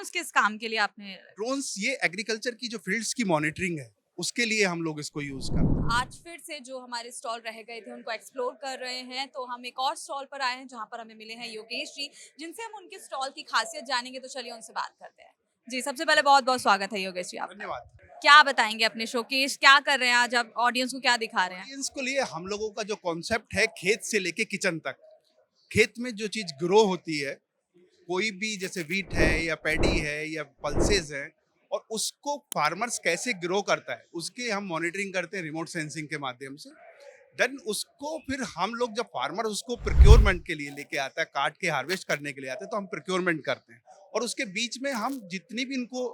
Drones किस काम के लिए आपने? ड्रोन्स ये एग्रीकल्चर की जो फील्ड्स की मॉनिटरिंग है उसके लिए हम लोग इसको यूज करते हैं। आज फिर से जो हमारे स्टॉल रह गए थे उनको एक्सप्लोर कर रहे हैं, तो हम एक और स्टॉल पर आए हैं जहाँ पर हमें मिले हैं योगेश जी, जिनसे हम उनके स्टॉल की खासियत जानेंगे। तो चलिए उनसे बात करते हैं। जी, सबसे पहले बहुत बहुत स्वागत है योगेश जी आपका। धन्यवाद। क्या बताएंगे अपने शोकेस, क्या कर रहे हैं आज, आप ऑडियंस को क्या दिखा रहे हैं? ऑडियंस को लिए हम लोगों का जो कॉन्सेप्ट है खेत से लेके किचन तक, खेत में जो चीज ग्रो होती है, कोई भी जैसे वीट है या पैडी है या पल्सेस है, और उसको फार्मर्स कैसे ग्रो करता है उसके हम मॉनिटरिंग करते हैं रिमोट सेंसिंग के माध्यम से। देन उसको फिर हम लोग जब फार्मर उसको प्रोक्योरमेंट के लिए लेके आता है, काट के हार्वेस्ट करने के लिए आता है, तो हम प्रोक्योरमेंट करते हैं। और उसके बीच में हम जितनी भी इनको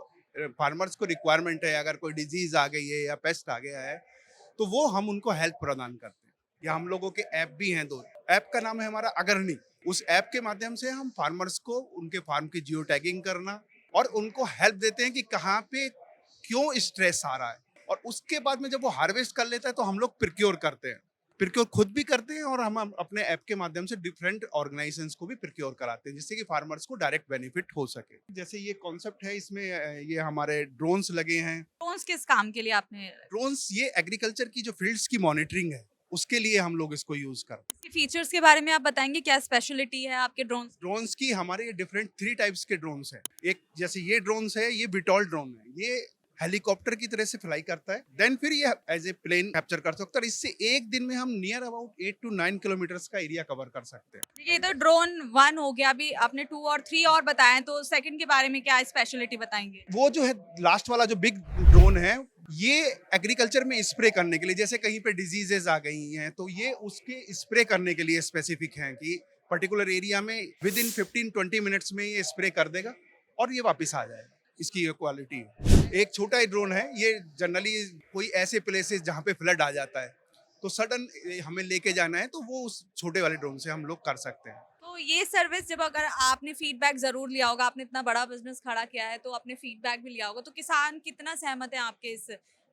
फार्मर्स को रिक्वायरमेंट है, अगर कोई डिजीज आ गई है या पेस्ट आ गया है, तो वो हम उनको हेल्प प्रदान करते हैं। या हम लोगों के ऐप भी हैं दो। ऐप का नाम है हमारा अगरनी। उस ऐप के माध्यम से हम फार्मर्स को उनके फार्म की जियो टैगिंग करना और उनको हेल्प देते हैं कि कहाँ पे क्यों स्ट्रेस आ रहा है। और उसके बाद में जब वो हार्वेस्ट कर लेता है तो हम लोग प्रिक्योर करते हैं। प्रिक्योर खुद भी करते हैं और हम अपने ऐप के माध्यम से डिफरेंट ऑर्गेनाइजेशंस को भी प्रिक्योर कराते हैं, जिससे कि फार्मर्स को डायरेक्ट बेनिफिट हो सके। जैसे ये कॉन्सेप्ट है, इसमें ये हमारे ड्रोन्स लगे हैं। ड्रोन्स किस काम के लिए आपने? ड्रोन्स ये एग्रीकल्चर की जो फील्ड्स की मॉनिटरिंग है उसके लिए हम लोग इसको यूज करते हैं। इसके फीचर्स के बारे में आप बताएंगे, क्या स्पेशलिटी है आपके ड्रोन्स? ड्रोन्स की हमारे ये डिफरेंट 3 टाइप्स के ड्रोन्स हैं। एक जैसे ये ड्रोन्स है, ये बिटॉल ड्रोन है। ये हेलीकॉप्टर की तरह से फ्लाई करता है। देन फिर ये एज ए प्लेन कैप्चर कर सकता है और इससे एक दिन में हम नियर अबाउट 8 to 9 किलोमीटर्स का एरिया कवर कर सकते हैं। देखिए, ये तो ड्रोन 1 हो गया, अभी आपने 2 और 3 और बताए, तो सेकंड के बारे में क्या स्पेशलिटी बताएंगे? वो जो है लास्ट वाला जो बिग ड्रोन है, ये एग्रीकल्चर में स्प्रे करने के लिए, जैसे कहीं पे डिजीजेस आ गई हैं तो ये उसके स्प्रे करने के लिए स्पेसिफिक हैं कि पर्टिकुलर एरिया में विद इन 15-20 मिनट्स में ये स्प्रे कर देगा और ये वापस आ जाएगा। इसकी ये क्वालिटी है। एक छोटा ही ड्रोन है, ये जनरली कोई ऐसे प्लेसेस जहाँ पे फ्लड आ जाता है तो सडन हमें लेके जाना है, तो वो उस छोटे वाले ड्रोन से हम लोग कर सकते हैं। तो ये सर्विस, जब अगर आपने फीडबैक जरूर लिया होगा, आपने इतना बड़ा बिजनेस खड़ा किया है तो आपने फीडबैक भी लिया होगा, तो किसान कितना सहमत है आपके इस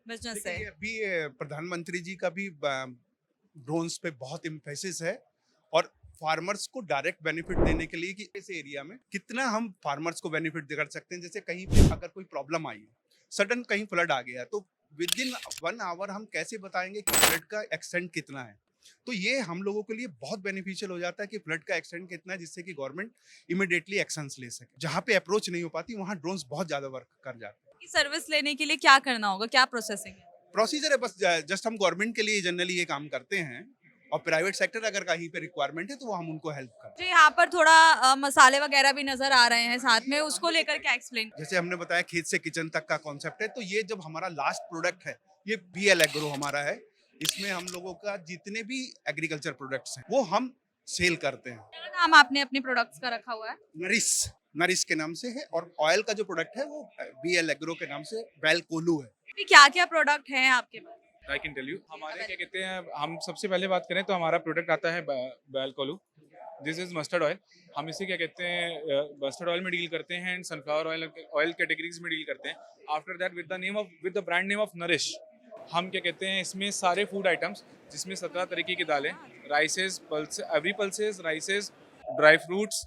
बिजनेस से? देखिए, अभी प्रधानमंत्री जी का भी ड्रोन्स पे बहुत इम्फेसिस है और फार्मर्स को डायरेक्ट बेनिफिट देने के लिए कि इस एरिया में कितना हम फार्मर्स को बेनिफिट कर सकते हैं। जैसे कहीं पे अगर कोई प्रॉब्लम आई है, सडन कहीं फ्लड आ गया, तो विद इन 1 आवर हम कैसे बताएंगे कि फ्लड का एक्सटेंट कितना है। तो ये हम लोगों के लिए बहुत बेनिफिशियल हो जाता है कि फ्लड का एक्सटेंट कितना है, जिससे कि गवर्नमेंट इमिडिएटली एक्शंस ले सके। जहाँ पे अप्रोच नहीं हो पाती वहाँ ड्रोन्स बहुत ज्यादा वर्क कर जाते हैं। इस सर्विस लेने के लिए क्या करना होगा, क्या प्रोसेसिंग है? प्रोसीजर है, बस जस्ट हम गवर्नमेंट के लिए जनरली ये काम करते हैं और प्राइवेट सेक्टर अगर कहीं पे रिक्वायरमेंट है तो वो हम उनको हेल्प करते जो यहाँ पर थोड़ा मसाले वगैरह भी नजर आ रहे हैं साथ में, उसको लेकर क्या एक्सप्लेन? हैं। जैसे हमने बताया खेत से किचन तक का कॉन्सेप्ट है, तो ये जब हमारा लास्ट प्रोडक्ट है, ये बीएल एग्रो हमारा है। इसमें हम लोगों का जितने भी एग्रीकल्चर प्रोडक्ट्स हैं वो हम सेल करते हैं। क्या नाम आपने अपने प्रोडक्ट्स का रखा हुआ है? नरिश नरिश के नाम से है और ऑयल का जो प्रोडक्ट है वो बीएल एग्रो के नाम से बैल कोलू है। क्या क्या प्रोडक्ट हैं आपके पास? I can tell you. हमारे क्या कहते हैं, हम सबसे पहले बात करें तो हमारा प्रोडक्ट आता है Bailkolhu. This is mustard oil. हम इसे क्या कहते हैं मस्टर्ड ऑयल में डील करते हैं एंड सनफ्लावर ऑयल कैटेगरीज में डील करते हैं। After that with the brand name of nourish, हम क्या कहते हैं इसमें सारे फूड आइटम्स, जिसमें 17 तरीके की दालें, राइसेस, एवरी पल्सेस, राइसेस, ड्राई फ्रूट्स,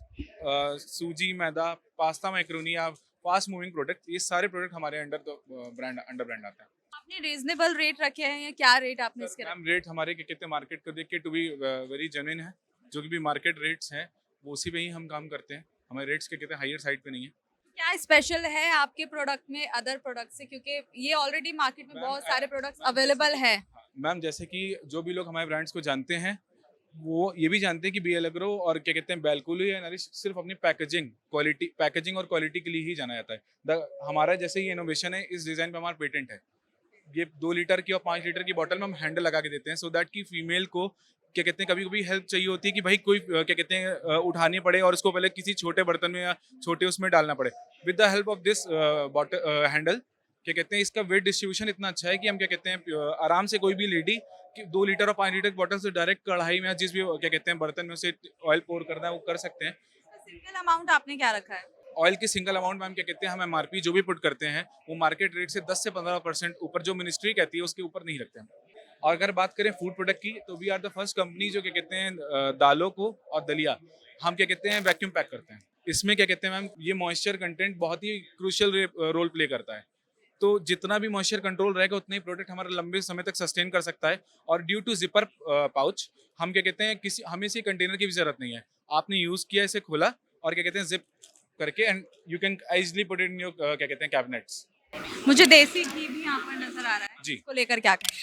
सूजी, मैदा, पास्ता, मैक्रोनी या फास्ट मूविंग प्रोडक्ट, ये सारे प्रोडक्ट हमारे अंडर ब्रांड आते हैं। आपने रीजनेबल रेट रखे हैं या क्या रेट आपने इसके रखे? मैम रेट हमारे क्या कहते हैं मार्केट को देख के टू बी वेरी जेन्युइन है। जो भी मार्केट रेट्स हैं वो उसी पे ही हम काम करते हैं। हमारे रेट्स क्या कहते हैं हायर साइड पे नहीं है। क्या स्पेशल है आपके प्रोडक्ट में अदर प्रोडक्ट से, क्योंकि ये ऑलरेडी मार्केट में मैम, बहुत सारे प्रोडक्ट्स अवेलेबल है? मैम जैसे कि जो भी लोग हमारे ब्रांड्स को जानते हैं वो ये भी जानते हैं कि बीएल एग्रो और क्या कहते हैं बैलकुली या नरिश सिर्फ अपनी पैकेजिंग और क्वालिटी के लिए ही जाना जाता है। हमारा जैसे ये इनोवेशन है, इस डिज़ाइन पे हमारा पेटेंट है। ये 2 लीटर की और 5 लीटर की बोतल में हम हैंडल लगा के देते हैं, सो दैट कि फीमेल को क्या कहते हैं कभी कभी हेल्प चाहिए होती है कि भाई कोई क्या कहते हैं उठानी पड़े और उसको पहले किसी छोटे बर्तन में या छोटे उसमें डालना पड़े। With the help of this handle क्या कहते हैं इसका वेट डिस्ट्रीब्यूशन इतना अच्छा है कि हम क्या कहते हैं आराम से कोई भी लेडी 2 लीटर और 5 लीटर की बोतल से डायरेक्ट कढ़ाई में या जिस भी क्या कहते हैं बर्तन में उसे ऑयल पोर करना है वो कर सकते हैं। सिंगल अमाउंट आपने क्या रखा है? ऑयल की सिंगल अमाउंट में हम क्या कहते हैं हम एमआरपी जो भी पुट करते हैं वो मार्केट रेट से 10 से 15% ऊपर जो मिनिस्ट्री कहती है उसके ऊपर नहीं रखते हैं। और अगर बात करें फूड प्रोडक्ट की तो we are the first company जो क्या कहते हैं दालों को और दलिया हम क्या कहते हैं वैक्यूम पैक करते हैं। इसमें क्या कहते हैं मैम, ये मॉइस्चर कंटेंट बहुत ही क्रूशियल रोल प्ले करता है। तो जितना भी मॉइस्चर कंट्रोल रहेगा उतना ही प्रोडक्ट हमारा लंबे समय तक सस्टेन कर सकता है। और ड्यू टू जिपर पाउच, हम क्या कहते हैं किसी हमें इसी कंटेनर की भी जरूरत नहीं है। आपने यूज किया, इसे खोला और क्या कहते हैं जिप करके, and you can easily put it in your क्या कहते हैं कैबिनेट्स। मुझे देसी घी भी यहाँ पर नजर आ रहा है, जी। इसको लेकर क्या कहें?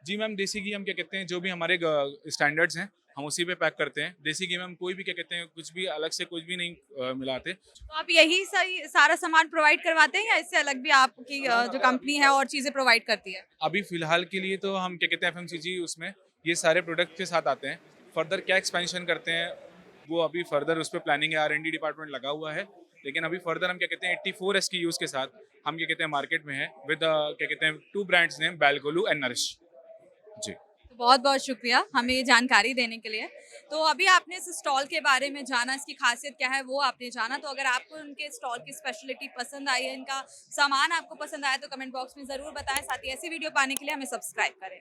जी मैम, देसी घी हम क्या कहते हैं जो भी हमारे स्टैंडर्ड्स हैं हम उसी पे पैक करते हैं। देसी घी में हम कोई भी क्या कहते हैं कुछ भी अलग से कुछ भी नहीं मिलाते। तो आप यही सही सारा सामान प्रोवाइड करवाते हैं या इससे अलग भी आपकी जो कंपनी है और चीजें प्रोवाइड करती है? अभी फिलहाल के लिए तो हम क्या कहते हैं एफएमसीजी उसमें ये सारे प्रोडक्ट के साथ आते हैं। फर्दर क्या एक्सपेंशन करते हैं वो अभी फर्दर उस पर प्लानिंग है, R&D डिपार्टमेंट लगा हुआ है। लेकिन अभी फर्दर हम क्या कहते हैं 84 SKUs के साथ हम क्या कहते हैं मार्केट में है विद क्या कहते हैं 2 ब्रांड्स नेम बेलगोलू एंड नरिश। जी। तो बहुत बहुत शुक्रिया हमें ये जानकारी देने के लिए। तो अभी आपने इस स्टॉल के बारे में जाना, इसकी खासियत क्या है वो आपने जाना। तो अगर आपको उनके स्टॉल की स्पेशलिटी पसंद आई है, इनका सामान आपको पसंद आया तो कमेंट बॉक्स में ज़रूर बताएं। साथ ही ऐसी वीडियो पाने के लिए हमें सब्सक्राइब करें।